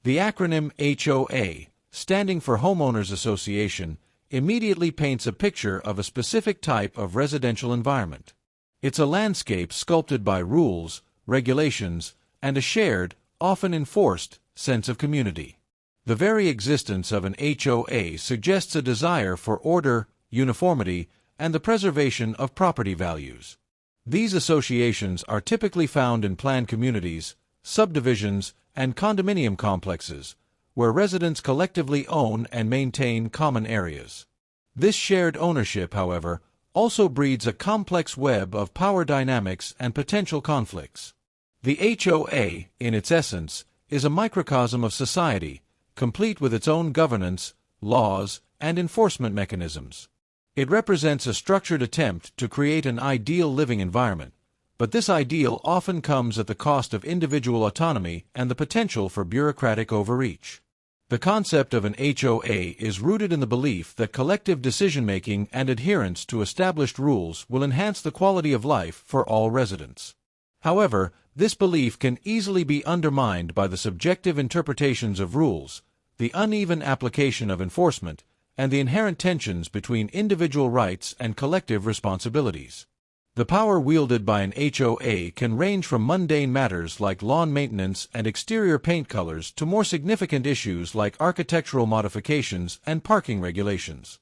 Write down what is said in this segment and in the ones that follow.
The acronym HOA, standing for Homeowners Association, immediately paints a picture of a specific type of residential environment. It's a landscape sculpted by rules, regulations, and a shared, often enforced, sense of community. The very existence of an HOA suggests a desire for order, uniformity, and the preservation of property values. These associations are typically found in planned communities, subdivisions, and condominium complexes, where residents collectively own and maintain common areas. This shared ownership, however, also breeds a complex web of power dynamics and potential conflicts. The HOA, in its essence, is a microcosm of society, complete with its own governance, laws, and enforcement mechanisms. It represents a structured attempt to create an ideal living environment, but this ideal often comes at the cost of individual autonomy and the potential for bureaucratic overreach. The concept of an HOA is rooted in the belief that collective decision-making and adherence to established rules will enhance the quality of life for all residents. However, this belief can easily be undermined by the subjective interpretations of rules, the uneven application of enforcement, and the inherent tensions between individual rights and collective responsibilities. The power wielded by an HOA can range from mundane matters like lawn maintenance and exterior paint colors to more significant issues like architectural modifications and parking regulations.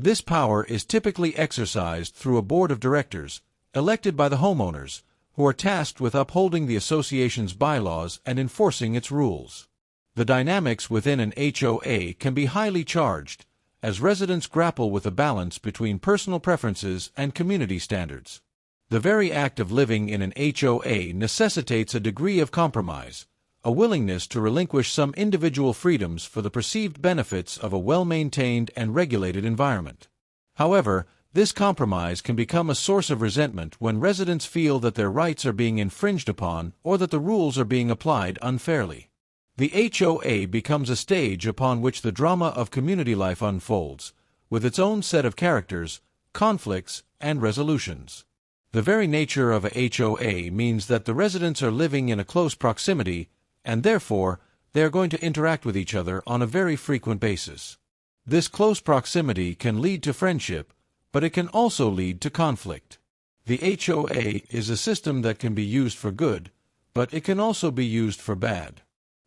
This power is typically exercised through a board of directors, elected by the homeowners, who are tasked with upholding the association's bylaws and enforcing its rules. The dynamics within an HOA can be highly charged, as residents grapple with a balance between personal preferences and community standards. The very act of living in an HOA necessitates a degree of compromise, a willingness to relinquish some individual freedoms for the perceived benefits of a well-maintained and regulated environment. However, this compromise can become a source of resentment when residents feel that their rights are being infringed upon or that the rules are being applied unfairly. The HOA becomes a stage upon which the drama of community life unfolds, with its own set of characters, conflicts, and resolutions. The very nature of a HOA means that the residents are living in a close proximity, and therefore, they are going to interact with each other on a very frequent basis. This close proximity can lead to friendship, but it can also lead to conflict. The HOA is a system that can be used for good, but it can also be used for bad.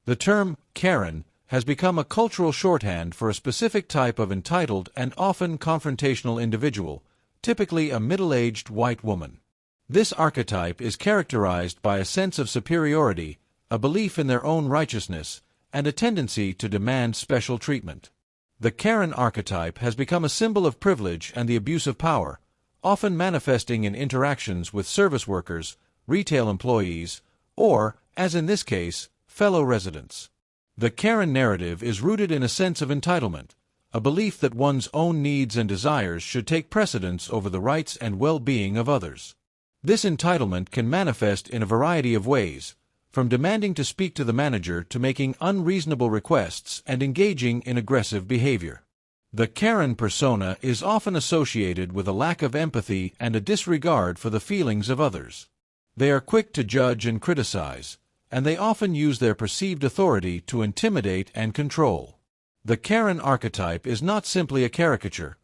The term Karen has become a cultural shorthand for a specific type of entitled and often confrontational individual, typically a middle-aged white woman. This archetype is characterized by a sense of superiority, a belief in their own righteousness, and a tendency to demand special treatment. The Karen archetype has become a symbol of privilege and the abuse of power, often manifesting in interactions with service workers, retail employees, or, as in this case, fellow residents. The Karen narrative is rooted in a sense of entitlement, a belief that one's own needs and desires should take precedence over the rights and well-being of others. This entitlement can manifest in a variety of ways, from demanding to speak to the manager to making unreasonable requests and engaging in aggressive behavior. The Karen persona is often associated with a lack of empathy and a disregard for the feelings of others. They are quick to judge and criticize, and they often use their perceived authority to intimidate and control. The Karen archetype is not simply a caricature.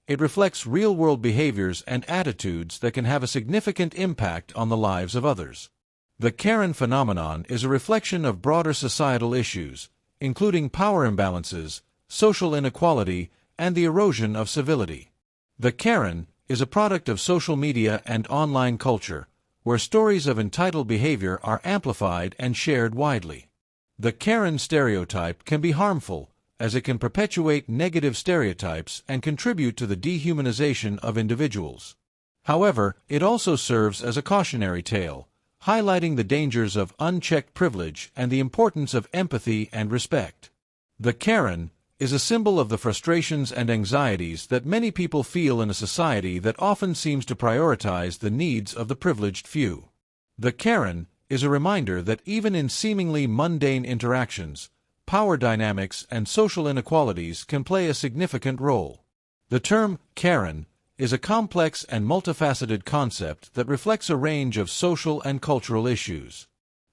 It reflects real-world behaviors and attitudes that can have a significant impact on the lives of others. The Karen phenomenon is a reflection of broader societal issues, including power imbalances, social inequality, and the erosion of civility. The Karen is a product of social media and online culture, where stories of entitled behavior are amplified and shared widely. The Karen stereotype can be harmful, as it can perpetuate negative stereotypes and contribute to the dehumanization of individuals. However, it also serves as a cautionary tale, highlighting the dangers of unchecked privilege and the importance of empathy and respect. The Karen is a symbol of the frustrations and anxieties that many people feel in a society that often seems to prioritize the needs of the privileged few. The Karen is a reminder that even in seemingly mundane interactions, power dynamics and social inequalities can play a significant role. The term Karen is a complex and multifaceted concept that reflects a range of social and cultural issues.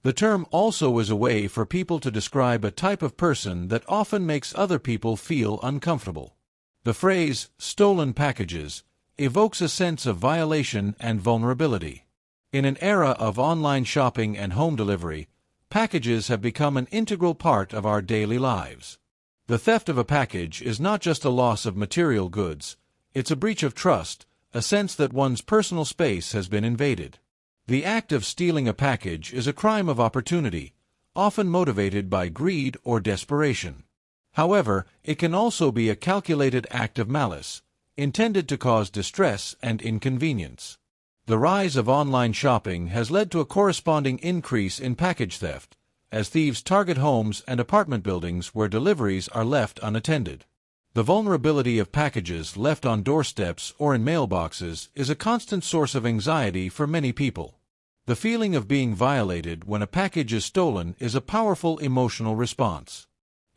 The term also is a way for people to describe a type of person that often makes other people feel uncomfortable. The phrase, stolen packages, evokes a sense of violation and vulnerability. In an era of online shopping and home delivery, packages have become an integral part of our daily lives. The theft of a package is not just a loss of material goods, it's a breach of trust, a sense that one's personal space has been invaded. The act of stealing a package is a crime of opportunity, often motivated by greed or desperation. However, it can also be a calculated act of malice, intended to cause distress and inconvenience. The rise of online shopping has led to a corresponding increase in package theft, as thieves target homes and apartment buildings where deliveries are left unattended. The vulnerability of packages left on doorsteps or in mailboxes is a constant source of anxiety for many people. The feeling of being violated when a package is stolen is a powerful emotional response.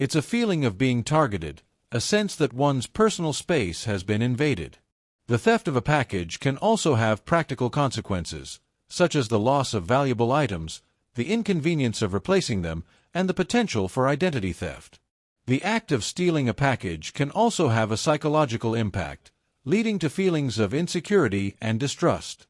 It's a feeling of being targeted, a sense that one's personal space has been invaded. The theft of a package can also have practical consequences, such as the loss of valuable items, the inconvenience of replacing them, and the potential for identity theft. The act of stealing a package can also have a psychological impact, leading to feelings of insecurity and distrust.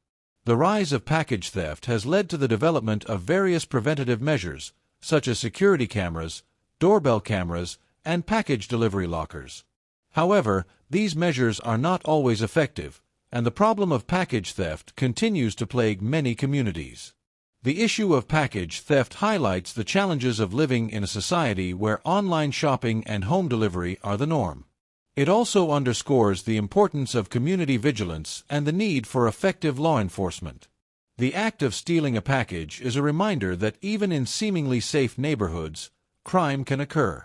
The rise of package theft has led to the development of various preventative measures, such as security cameras, doorbell cameras, and package delivery lockers. However, these measures are not always effective, and the problem of package theft continues to plague many communities. The issue of package theft highlights the challenges of living in a society where online shopping and home delivery are the norm. It also underscores the importance of community vigilance and the need for effective law enforcement. The act of stealing a package is a reminder that even in seemingly safe neighborhoods, crime can occur.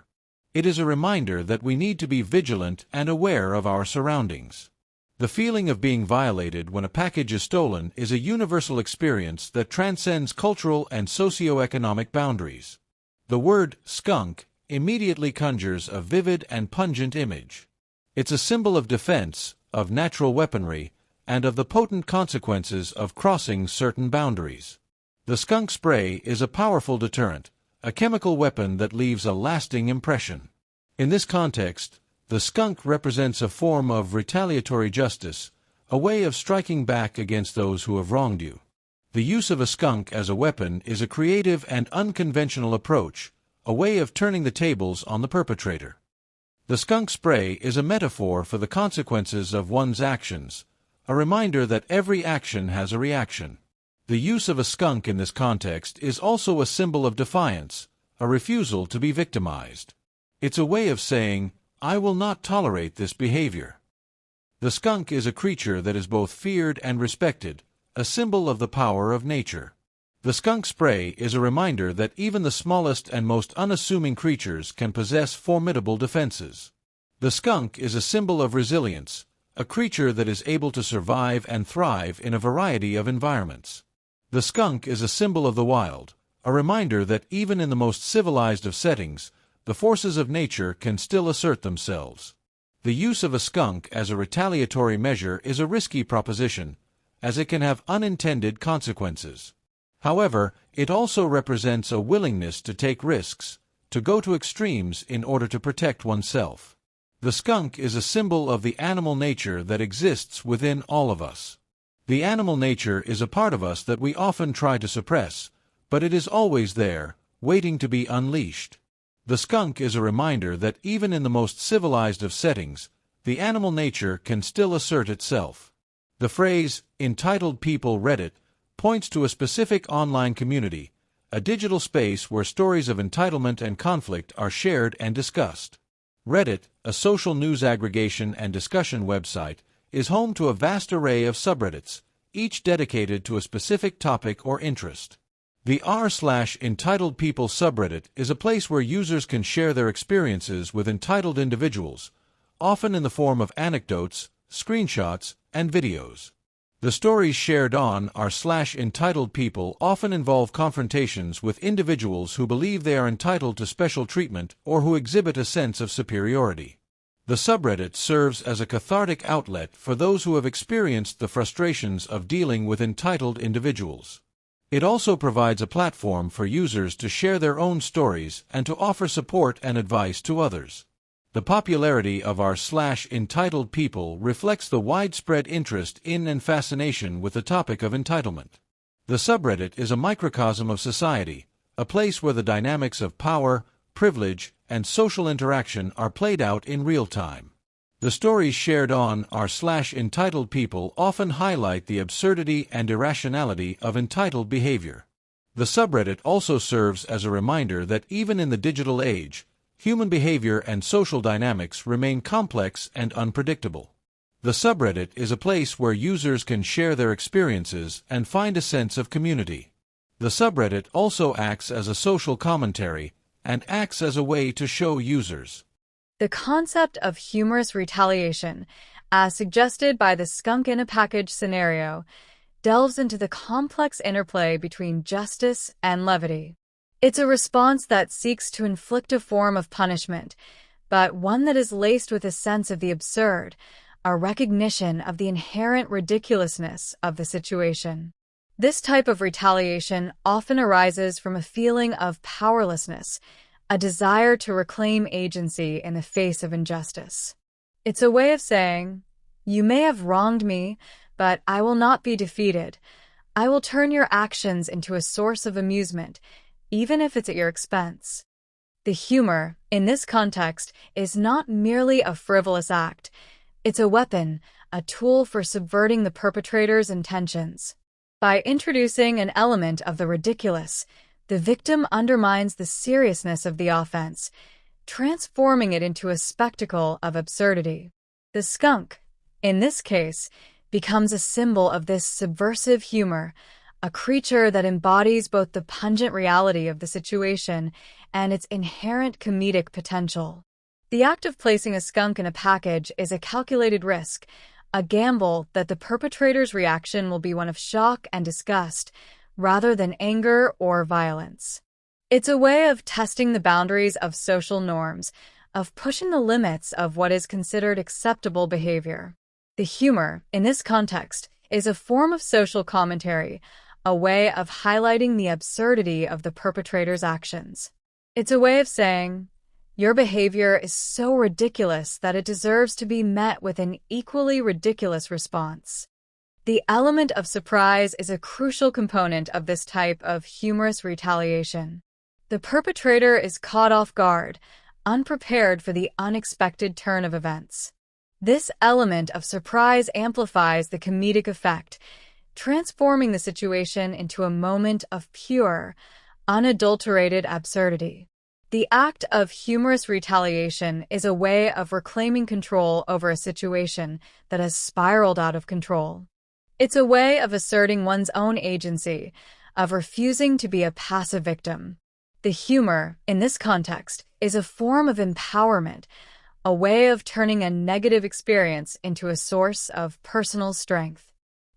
It is a reminder that we need to be vigilant and aware of our surroundings. The feeling of being violated when a package is stolen is a universal experience that transcends cultural and socio-economic boundaries. The word skunk immediately conjures a vivid and pungent image. It's a symbol of defense, of natural weaponry, and of the potent consequences of crossing certain boundaries. The skunk spray is a powerful deterrent, a chemical weapon that leaves a lasting impression. In this context, the skunk represents a form of retaliatory justice, a way of striking back against those who have wronged you. The use of a skunk as a weapon is a creative and unconventional approach, a way of turning the tables on the perpetrator. The skunk spray is a metaphor for the consequences of one's actions, a reminder that every action has a reaction. The use of a skunk in this context is also a symbol of defiance, a refusal to be victimized. It's a way of saying, "I will not tolerate this behavior." The skunk is a creature that is both feared and respected, a symbol of the power of nature. The skunk spray is a reminder that even the smallest and most unassuming creatures can possess formidable defenses. The skunk is a symbol of resilience, a creature that is able to survive and thrive in a variety of environments. The skunk is a symbol of the wild, a reminder that even in the most civilized of settings, the forces of nature can still assert themselves. The use of a skunk as a retaliatory measure is a risky proposition, as it can have unintended consequences. However, it also represents a willingness to take risks, to go to extremes in order to protect oneself. The skunk is a symbol of the animal nature that exists within all of us. The animal nature is a part of us that we often try to suppress, but it is always there, waiting to be unleashed. The skunk is a reminder that even in the most civilized of settings, the animal nature can still assert itself. The phrase, "entitled people Reddit," points to a specific online community, a digital space where stories of entitlement and conflict are shared and discussed. Reddit, a social news aggregation and discussion website, is home to a vast array of subreddits, each dedicated to a specific topic or interest. The r/EntitledPeople subreddit is a place where users can share their experiences with entitled individuals, often in the form of anecdotes, screenshots, and videos. The stories shared on r/EntitledPeople often involve confrontations with individuals who believe they are entitled to special treatment or who exhibit a sense of superiority. The subreddit serves as a cathartic outlet for those who have experienced the frustrations of dealing with entitled individuals. It also provides a platform for users to share their own stories and to offer support and advice to others. The popularity of r/entitled people reflects the widespread interest in and fascination with the topic of entitlement. The subreddit is a microcosm of society, a place where the dynamics of power, privilege, and social interaction are played out in real time. The stories shared on r/entitled people often highlight the absurdity and irrationality of entitled behavior. The subreddit also serves as a reminder that even in the digital age, human behavior and social dynamics remain complex and unpredictable. The subreddit is a place where users can share their experiences and find a sense of community. The subreddit also acts as a social commentary and acts as a way to show users. The concept of humorous retaliation, as suggested by the skunk in a package scenario, delves into the complex interplay between justice and levity. It's a response that seeks to inflict a form of punishment, but one that is laced with a sense of the absurd, a recognition of the inherent ridiculousness of the situation. This type of retaliation often arises from a feeling of powerlessness, a desire to reclaim agency in the face of injustice. It's a way of saying, "You may have wronged me, but I will not be defeated. I will turn your actions into a source of amusement, even if it's at your expense." The humor, in this context, is not merely a frivolous act. It's a weapon, a tool for subverting the perpetrator's intentions. By introducing an element of the ridiculous, the victim undermines the seriousness of the offense, transforming it into a spectacle of absurdity. The skunk, in this case, becomes a symbol of this subversive humor, a creature that embodies both the pungent reality of the situation and its inherent comedic potential. The act of placing a skunk in a package is a calculated risk, a gamble that the perpetrator's reaction will be one of shock and disgust, rather than anger or violence. It's a way of testing the boundaries of social norms, of pushing the limits of what is considered acceptable behavior. The humor, in this context, is a form of social commentary, a way of highlighting the absurdity of the perpetrator's actions. It's a way of saying, "Your behavior is so ridiculous that it deserves to be met with an equally ridiculous response." The element of surprise is a crucial component of this type of humorous retaliation. The perpetrator is caught off guard, unprepared for the unexpected turn of events. This element of surprise amplifies the comedic effect, transforming the situation into a moment of pure, unadulterated absurdity. The act of humorous retaliation is a way of reclaiming control over a situation that has spiraled out of control. It's a way of asserting one's own agency, of refusing to be a passive victim. The humor, in this context, is a form of empowerment, a way of turning a negative experience into a source of personal strength.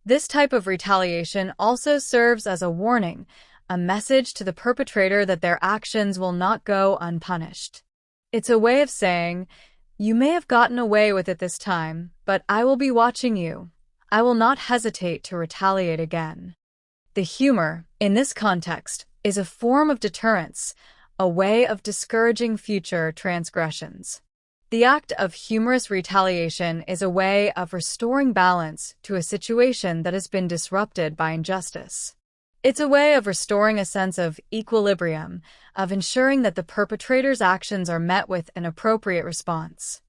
This type of retaliation also serves as a warning, a message to the perpetrator that their actions will not go unpunished. It's a way of saying, "You may have gotten away with it this time, but I will be watching you. I will not hesitate to retaliate again." The humor, in this context, is a form of deterrence, a way of discouraging future transgressions. The act of humorous retaliation is a way of restoring balance to a situation that has been disrupted by injustice. It's a way of restoring a sense of equilibrium, of ensuring that the perpetrator's actions are met with an appropriate response.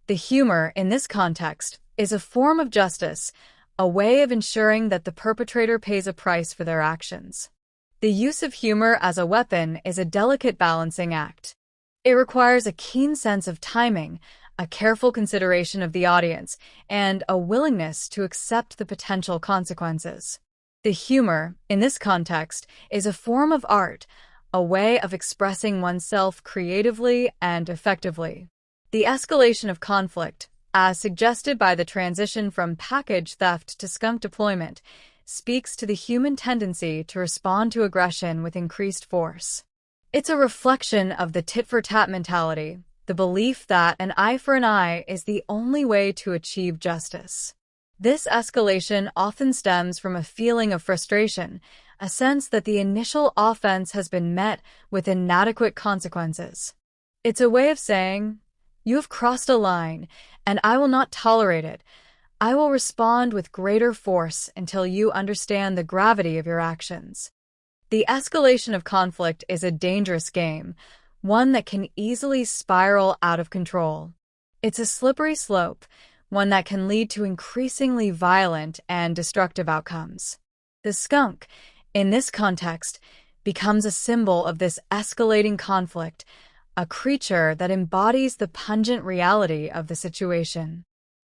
The humor, in this context, is a form of justice, a way of ensuring that the perpetrator pays a price for their actions. The use of humor as a weapon is a delicate balancing act. It requires a keen sense of timing, a careful consideration of the audience, and a willingness to accept the potential consequences. The humor, in this context, is a form of art, a way of expressing oneself creatively and effectively. The escalation of conflict, as suggested by the transition from package theft to skunk deployment, speaks to the human tendency to respond to aggression with increased force. It's a reflection of the tit-for-tat mentality, the belief that an eye for an eye is the only way to achieve justice. This escalation often stems from a feeling of frustration, a sense that the initial offense has been met with inadequate consequences. It's a way of saying, "You have crossed a line, and I will not tolerate it. I will respond with greater force until you understand the gravity of your actions." The escalation of conflict is a dangerous game, one that can easily spiral out of control. It's a slippery slope, one that can lead to increasingly violent and destructive outcomes. The skunk, in this context, becomes a symbol of this escalating conflict, a creature that embodies the pungent reality of the situation.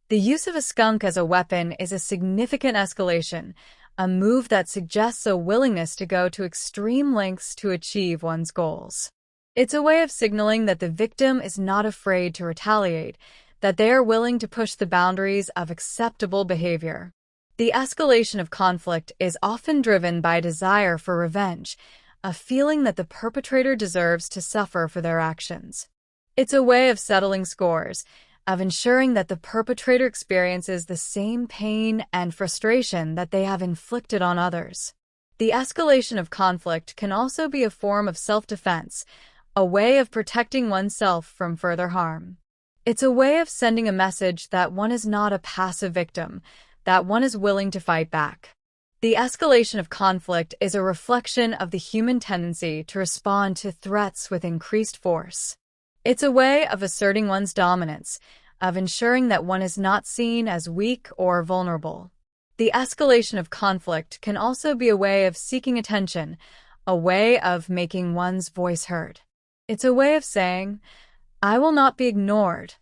The use of a skunk as a weapon is a significant escalation, a move that suggests a willingness to go to extreme lengths to achieve one's goals. It's a way of signaling that the victim is not afraid to retaliate, that they are willing to push the boundaries of acceptable behavior. The escalation of conflict is often driven by a desire for revenge, a feeling that the perpetrator deserves to suffer for their actions. It's a way of settling scores, of ensuring that the perpetrator experiences the same pain and frustration that they have inflicted on others. The escalation of conflict can also be a form of self-defense, a way of protecting oneself from further harm. It's a way of sending a message that one is not a passive victim, that one is willing to fight back. The escalation of conflict is a reflection of the human tendency to respond to threats with increased force. It's a way of asserting one's dominance, of ensuring that one is not seen as weak or vulnerable. The escalation of conflict can also be a way of seeking attention, a way of making one's voice heard. It's a way of saying, "I will not be ignored.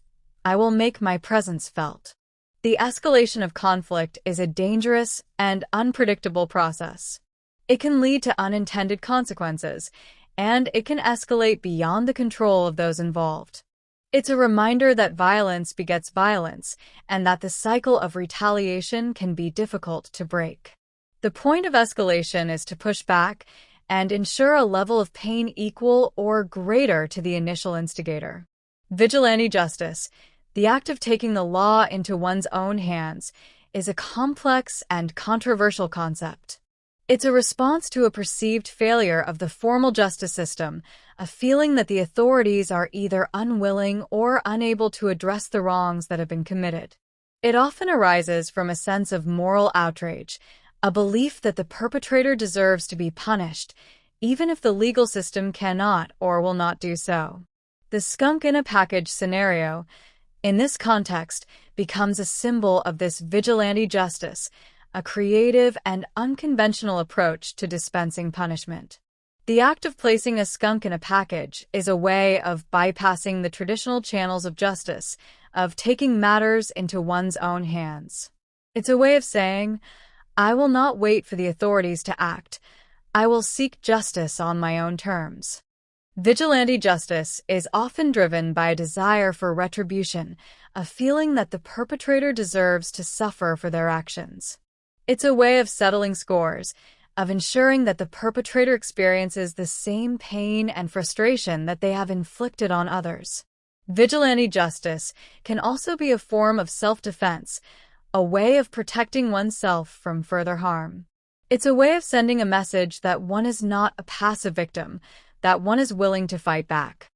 I will make my presence felt." The escalation of conflict is a dangerous and unpredictable process. It can lead to unintended consequences, and it can escalate beyond the control of those involved. It's a reminder that violence begets violence, and that the cycle of retaliation can be difficult to break. The point of escalation is to push back and ensure a level of pain equal or greater to the initial instigator. Vigilante justice, the act of taking the law into one's own hands, is a complex and controversial concept. It's a response to a perceived failure of the formal justice system, a feeling that the authorities are either unwilling or unable to address the wrongs that have been committed. It often arises from a sense of moral outrage, a belief that the perpetrator deserves to be punished, even if the legal system cannot or will not do so. The skunk in a package scenario, in this context, becomes a symbol of this vigilante justice, a creative and unconventional approach to dispensing punishment. The act of placing a skunk in a package is a way of bypassing the traditional channels of justice, of taking matters into one's own hands. It's a way of saying, "I will not wait for the authorities to act. I will seek justice on my own terms." Vigilante justice is often driven by a desire for retribution, a feeling that the perpetrator deserves to suffer for their actions. It's a way of settling scores, of ensuring that the perpetrator experiences the same pain and frustration that they have inflicted on others. Vigilante justice can also be a form of self-defense, a way of protecting oneself from further harm. It's a way of sending a message that one is not a passive victim, that one is willing to fight back.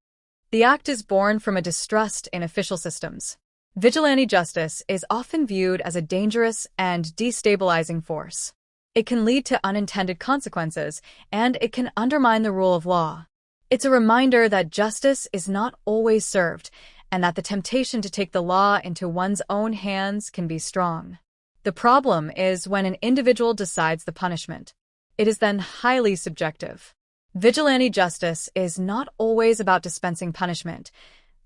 The act is born from a distrust in official systems. Vigilante justice is often viewed as a dangerous and destabilizing force. It can lead to unintended consequences, and it can undermine the rule of law. It's a reminder that justice is not always served, and that the temptation to take the law into one's own hands can be strong. The problem is when an individual decides the punishment. It is then highly subjective. Vigilante justice is not always about dispensing punishment.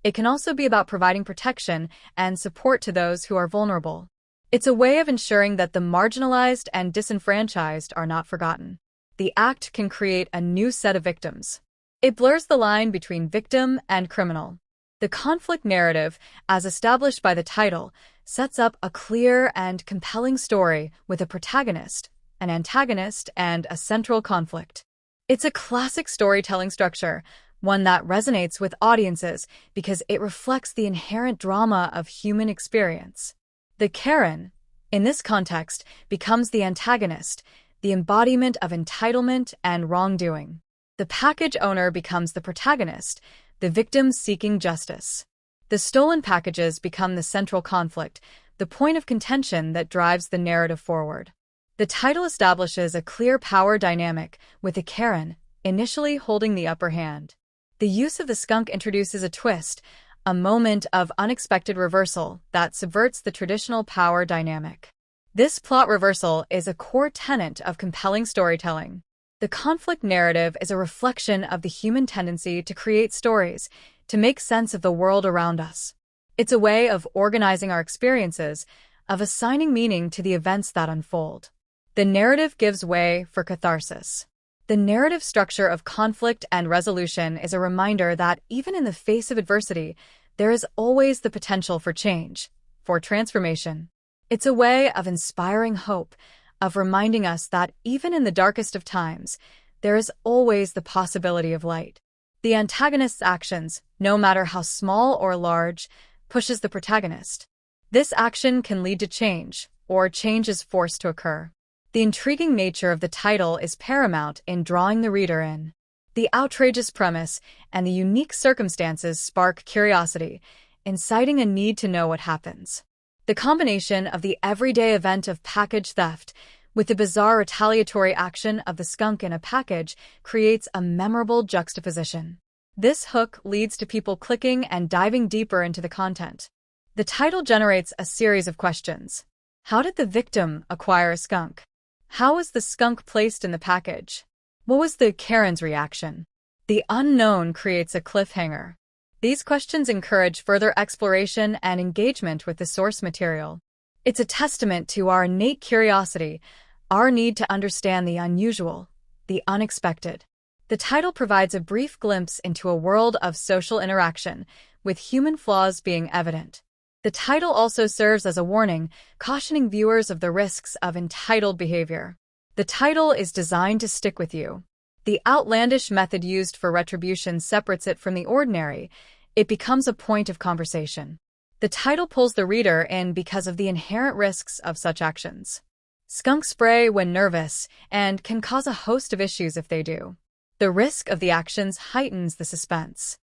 It can also be about providing protection and support to those who are vulnerable. It's a way of ensuring that the marginalized and disenfranchised are not forgotten. The act can create a new set of victims. It blurs the line between victim and criminal. The conflict narrative, as established by the title, sets up a clear and compelling story with a protagonist, an antagonist, and a central conflict. It's a classic storytelling structure, one that resonates with audiences because it reflects the inherent drama of human experience. The Karen, in this context, becomes the antagonist, the embodiment of entitlement and wrongdoing. The package owner becomes the protagonist, the victim seeking justice. The stolen packages become the central conflict, the point of contention that drives the narrative forward. The title establishes a clear power dynamic, with the Karen initially holding the upper hand. The use of the skunk introduces a twist, a moment of unexpected reversal that subverts the traditional power dynamic. This plot reversal is a core tenet of compelling storytelling. The conflict narrative is a reflection of the human tendency to create stories, to make sense of the world around us. It's a way of organizing our experiences, of assigning meaning to the events that unfold. The narrative gives way for catharsis. The narrative structure of conflict and resolution is a reminder that even in the face of adversity, there is always the potential for change, for transformation. It's a way of inspiring hope, of reminding us that even in the darkest of times, there is always the possibility of light. The antagonist's actions, no matter how small or large, pushes the protagonist. This action can lead to change, or change is forced to occur. The intriguing nature of the title is paramount in drawing the reader in. The outrageous premise and the unique circumstances spark curiosity, inciting a need to know what happens. The combination of the everyday event of package theft with the bizarre retaliatory action of the skunk in a package creates a memorable juxtaposition. This hook leads to people clicking and diving deeper into the content. The title generates a series of questions. How did the victim acquire a skunk? How was the skunk placed in the package? What was the Karen's reaction? The unknown creates a cliffhanger. These questions encourage further exploration and engagement with the source material. It's a testament to our innate curiosity, our need to understand the unusual, the unexpected. The title provides a brief glimpse into a world of social interaction, with human flaws being evident. The title also serves as a warning, cautioning viewers of the risks of entitled behavior. The title is designed to stick with you. The outlandish method used for retribution separates it from the ordinary. It becomes a point of conversation. The title pulls the reader in because of the inherent risks of such actions. Skunks spray when nervous and can cause a host of issues if they do. The risk of the actions heightens the suspense.